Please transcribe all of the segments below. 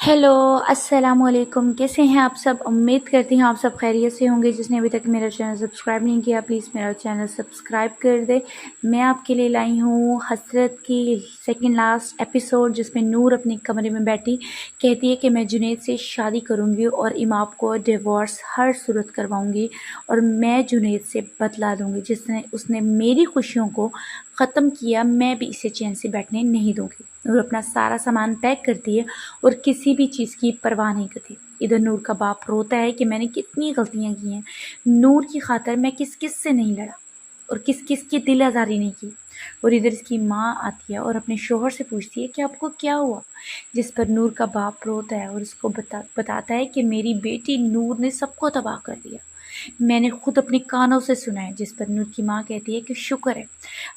Hello, अस्सलाम वालेकुम। कैसे हैं आप सब? उम्मीद करती हूँ आप सब खैरियत से होंगे। जिसने अभी तक मेरा चैनल सब्सक्राइब नहीं किया प्लीज़ मेरा चैनल सब्सक्राइब कर दे। मैं आपके लिए लाई हूँ हसरत की सेकंड लास्ट एपिसोड, जिसमें नूर अपने कमरे में बैठी कहती है कि मैं जुनैद से शादी करूँगी और इमाम को डिवोर्स हर सूरत करवाऊँगी और मैं जुनैद से बदला लूँगी। जिसने उसने मेरी खुशियों को ख़त्म किया, मैं भी इसे चैन से बैठने नहीं दूँगी। नूर अपना सारा सामान पैक करती है और किसी भी चीज़ की परवाह नहीं करती। इधर नूर का बाप रोता है कि मैंने कितनी गलतियां की हैं, नूर की खातर मैं किस किस से नहीं लड़ा और किस किस की दिल आज़ारी नहीं की। और इधर इसकी माँ आती है और अपने शोहर से पूछती है कि आपको क्या हुआ, जिस पर नूर का बाप रोता है और उसको बताता है कि मेरी बेटी नूर ने सबको तबाह कर दिया, मैंने खुद अपने कानों से सुना है। जिस पर नूर की माँ कहती है कि शुक्र है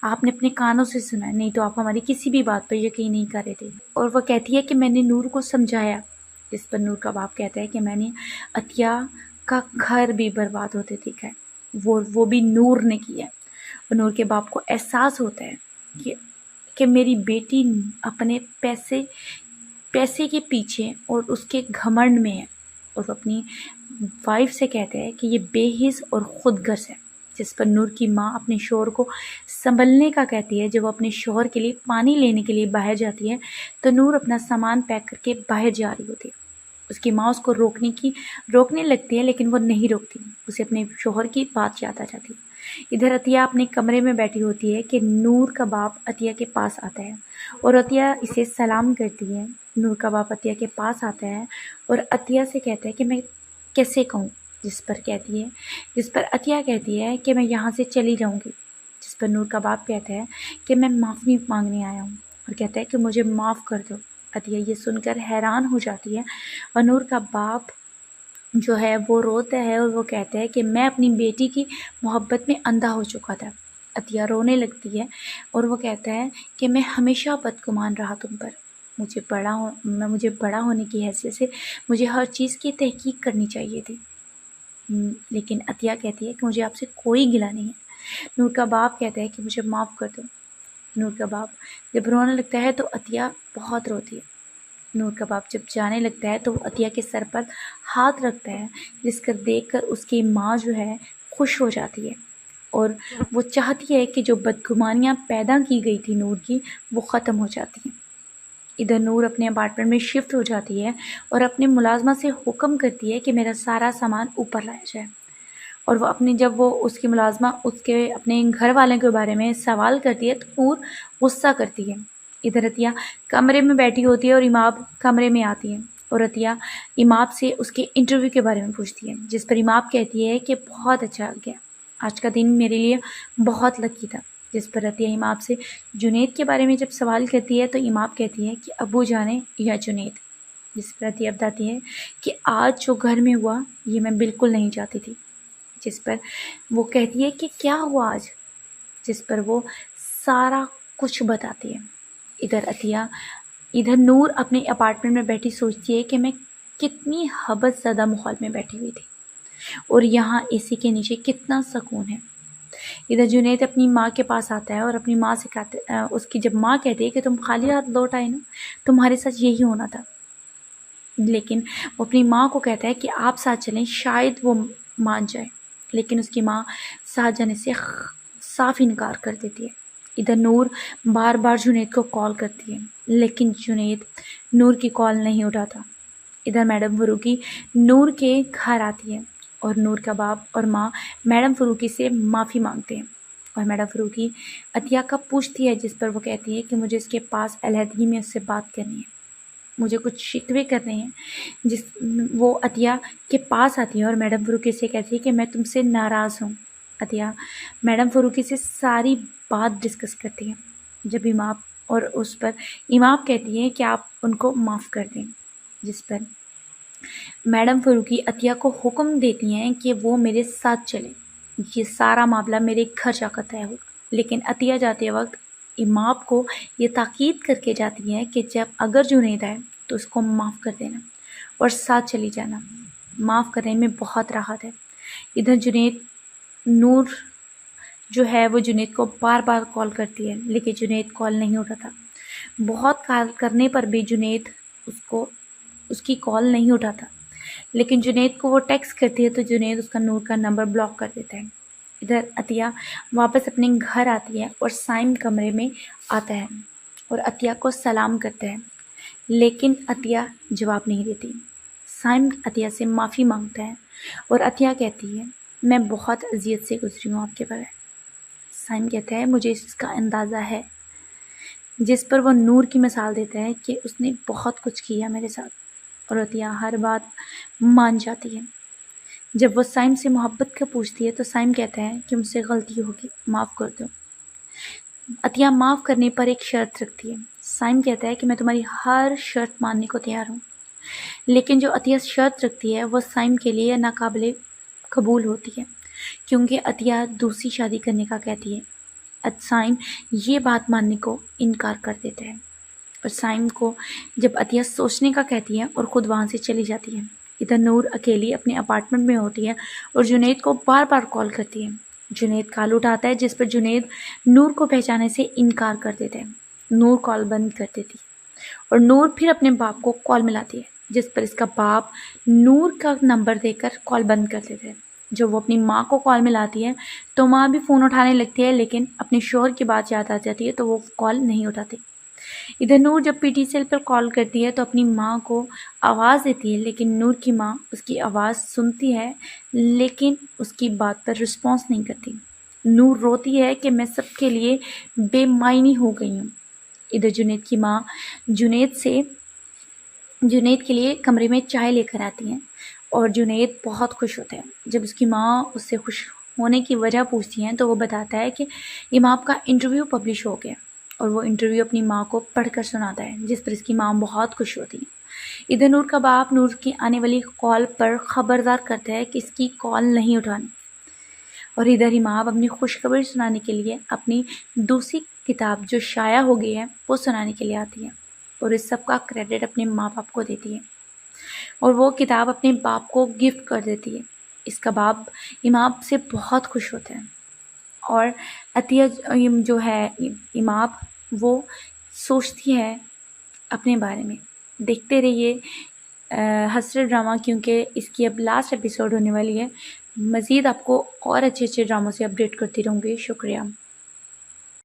आपने अपने कानों से सुना है, नहीं तो आप हमारी किसी भी बात पर यकीन नहीं कर रहे थे। और वह कहती है कि मैंने नूर को समझाया। जिस पर नूर का बाप कहता है कि मैंने अतिया का घर भी बर्बाद होते देखा है, वो भी नूर ने किया है। और नूर के बाप को एहसास होता है कि मेरी बेटी अपने पैसे पैसे के पीछे और उसके घमंड में है। और वो अपनी वाइफ से कहते हैं कि ये बेहिस और खुदगर्ज है। जिस पर नूर की माँ अपने शोहर को संभलने का कहती है। जब वो अपने शोहर के लिए पानी लेने के लिए बाहर जाती है तो नूर अपना सामान पैक करके बाहर जा रही होती है। उसकी माँ उसको रोकने लगती है, लेकिन वो नहीं रोकती। उसे अपने शोहर की बात याद आ जाती है। इधर अतिया अपने कमरे में बैठी होती है कि नूर का बाप अतिया के पास आता है और अतिया इसे सलाम करती है। नूर का बाप अतिया के पास आता है और अतिया से कहता है कि मैं कैसे कहूँ। जिस पर अतिया कहती है कि मैं यहाँ से चली जाऊँगी। जिस पर नूर का बाप कहता है कि मैं माफ़ी मांगने आया हूँ और कहता है कि मुझे माफ़ कर दो। अतिया ये सुनकर हैरान हो जाती है और नूर का बाप जो है वो रोता है और वो कहता है कि मैं अपनी बेटी की मोहब्बत में अंधा हो चुका था। अतिया रोने लगती है और वो कहता है कि मैं हमेशा बदगुमान रहा तुम पर। मुझे बड़ा होने की हैसियत से मुझे हर चीज़ की तहकीक करनी चाहिए थी। लेकिन अतिया कहती है कि मुझे आपसे कोई गिला नहीं है। नूर का बाप कहता है कि मुझे माफ़ कर दो। नूर का बाप जब रोने लगता है तो अतिया बहुत रोती है। नूर का बाप जब जाने लगता है तो वो अतिया के सर पर हाथ रखता है, जिसको देखकर उसकी माँ जो है खुश हो जाती है और वो चाहती है कि जो बदगुमानियाँ पैदा की गई थी नूर की, वो ख़त्म हो जाती हैं। इधर नूर अपने अपार्टमेंट में शिफ्ट हो जाती है और अपने मुलाजमा से हुक्म करती है कि मेरा सारा सामान ऊपर लाया जाए। और जब वो उसकी मुलाजमा उसके अपने घर वालों के बारे में सवाल करती है तो नूर गुस्सा करती है। इधर अतिया कमरे में बैठी होती है और इमाम कमरे में आती है और अतिया इमाम से उसके इंटरव्यू के बारे में पूछती है। जिस पर इमाम कहती है कि बहुत अच्छा गया, आज का दिन मेरे लिए बहुत लकी था। जिस पर अतिया इमाम से जुनैद के बारे में जब सवाल करती है तो इमाम कहती है कि अबू जाने या जुनैद। जिस पर अतिया बताती है कि आज जो घर में हुआ ये मैं बिल्कुल नहीं चाहती थी। जिस पर वो कहती है कि क्या हुआ आज, जिस पर वो सारा कुछ बताती है। इधर नूर अपने अपार्टमेंट में बैठी सोचती है कि मैं कितनी हबस ज़्यादा माहौल में बैठी हुई थी और यहाँ एसी के नीचे कितना सुकून है। इधर जुनैद अपनी माँ के पास आता है और अपनी माँ से उसकी जब माँ कहती है कि तुम खाली हाथ लौट आए ना, तुम्हारे साथ यही होना था। लेकिन वो अपनी माँ को कहता है कि आप साथ चलें, शायद वो मान जाए। लेकिन उसकी माँ साथ जाने से साफ इनकार कर देती है। इधर नूर बार बार जुनैद को कॉल करती है, लेकिन जुनैद नूर की कॉल नहीं उठाता। इधर मैडम फरूकी नूर के घर आती है और नूर का बाप और माँ मैडम फरूकी से माफ़ी मांगते हैं और मैडम फरूकी अतिया का पूछती है। जिस पर वो कहती है कि मुझे इसके पास अलहदगी में उससे बात करनी है, मुझे कुछ शिकवे करने हैं। वो अतिया के पास आती है और मैडम फरूकी से कहती है कि मैं तुमसे नाराज़ हूँ। अतिया मैडम फरूकी से सारी बात डिस्कस करती है। जब इमाम और उस पर इमाम कहती है कि आप उनको माफ़ कर दें। जिस पर मैडम फरूकी अतिया को हुक्म देती हैं कि वो मेरे साथ चले, ये सारा मामला मेरे घर जाकर तय होगा। लेकिन अतिया जाते वक्त इमाम को ये ताकीद करके जाती है कि जब अगर जुनैद आए तो उसको माफ़ कर देना और साथ चली जाना, माफ़ करने में बहुत राहत है। इधर नूर जो है वो जुनैद को बार बार कॉल करती है, लेकिन जुनैद कॉल नहीं उठाता। बहुत कॉल करने पर भी जुनैद उसको اس کی کال نہیں اٹھاتا، لیکن جنید کو وہ ٹیکسٹ کرتی ہے تو جنید اس کا نور کا نمبر بلاک کر دیتا ہے۔ ادھر عطیہ واپس اپنے گھر آتی ہے اور سائم کمرے میں آتا ہے اور عطیہ کو سلام کرتا ہے، لیکن عطیہ جواب نہیں دیتی۔ سائم عطیہ سے معافی مانگتا ہے اور عطیہ کہتی ہے میں بہت اذیت سے گزری ہوں آپ کے بغیر۔ سائم کہتا ہے مجھے اس کا اندازہ ہے، جس پر وہ نور کی مثال دیتا ہے کہ اس نے بہت کچھ کیا میرے ساتھ، اور عطیہ ہر بات مان جاتی ہے۔ جب وہ سائم سے محبت کا پوچھتی ہے تو سائم کہتا ہے کہ مجھ سے غلطی ہوگی، معاف کر دو۔ عطیہ معاف کرنے پر ایک شرط رکھتی ہے۔ سائم کہتا ہے کہ میں تمہاری ہر شرط ماننے کو تیار ہوں، لیکن جو عطیہ شرط رکھتی ہے وہ سائم کے لیے ناقابل قبول ہوتی ہے، کیونکہ عطیہ دوسری شادی کرنے کا کہتی ہے۔ سائم یہ بات ماننے کو انکار کر دیتا ہے اور سائم کو جب عطیہ سوچنے کا کہتی ہے اور خود وہاں سے چلی جاتی ہے۔ ادھر نور اکیلی اپنے اپارٹمنٹ میں ہوتی ہے اور جنید کو بار بار کال کرتی ہے۔ جنید کال اٹھاتا ہے، جس پر جنید نور کو پہچانے سے انکار کر دیتا ہے۔ نور کال بند کر دیتی ہے اور نور پھر اپنے باپ کو کال ملاتی ہے، جس پر اس کا باپ نور کا نمبر دے کر کال بند کر دیتا ہے۔ جب وہ اپنی ماں کو کال ملاتی ہے تو ماں بھی فون اٹھانے لگتی ہے، لیکن اپنے شوہر کی بات یاد آ جاتی ہے تو وہ کال نہیں اٹھاتی۔ ادھر نور جب پی ٹی سیل پر کال کرتی ہے تو اپنی ماں کو آواز دیتی ہے، لیکن نور کی ماں اس کی آواز سنتی ہے لیکن اس کی بات پر رسپانس نہیں کرتی۔ نور روتی ہے کہ میں سب کے لیے بے معنی ہو گئی ہوں۔ ادھر جنید کی ماں جنید کے لیے کمرے میں چائے لے کر آتی ہیں اور جنید بہت خوش ہوتا ہے۔ جب اس کی ماں اس سے خوش ہونے کی وجہ پوچھتی ہیں تو وہ بتاتا ہے کہ امام کا انٹرویو پبلش ہو گیا، اور وہ انٹرویو اپنی ماں کو پڑھ کر سناتا ہے، جس پر اس کی ماں بہت خوش ہوتی ہے۔ ادھر نور کا باپ نور کی آنے والی کال پر خبردار کرتا ہے کہ اس کی کال نہیں اٹھانی، اور ادھر امام اپنی خوشخبری سنانے کے لیے اپنی دوسری کتاب جو شائع ہو گئی ہے وہ سنانے کے لیے آتی ہے، اور اس سب کا کریڈٹ اپنے ماں باپ کو دیتی ہے، اور وہ کتاب اپنے باپ کو گفٹ کر دیتی ہے۔ اس کا باپ امام سے بہت خوش ہوتا ہے، اور عطیہ جو ہے امام وہ سوچتی ہے اپنے بارے میں۔ دیکھتے رہیے حسرت ڈرامہ، کیونکہ اس کی اب لاسٹ ایپیسوڈ ہونے والی ہے۔ مزید آپ کو اور اچھے اچھے ڈراموں سے اپڈیٹ کرتی رہوں گی۔ شکریہ۔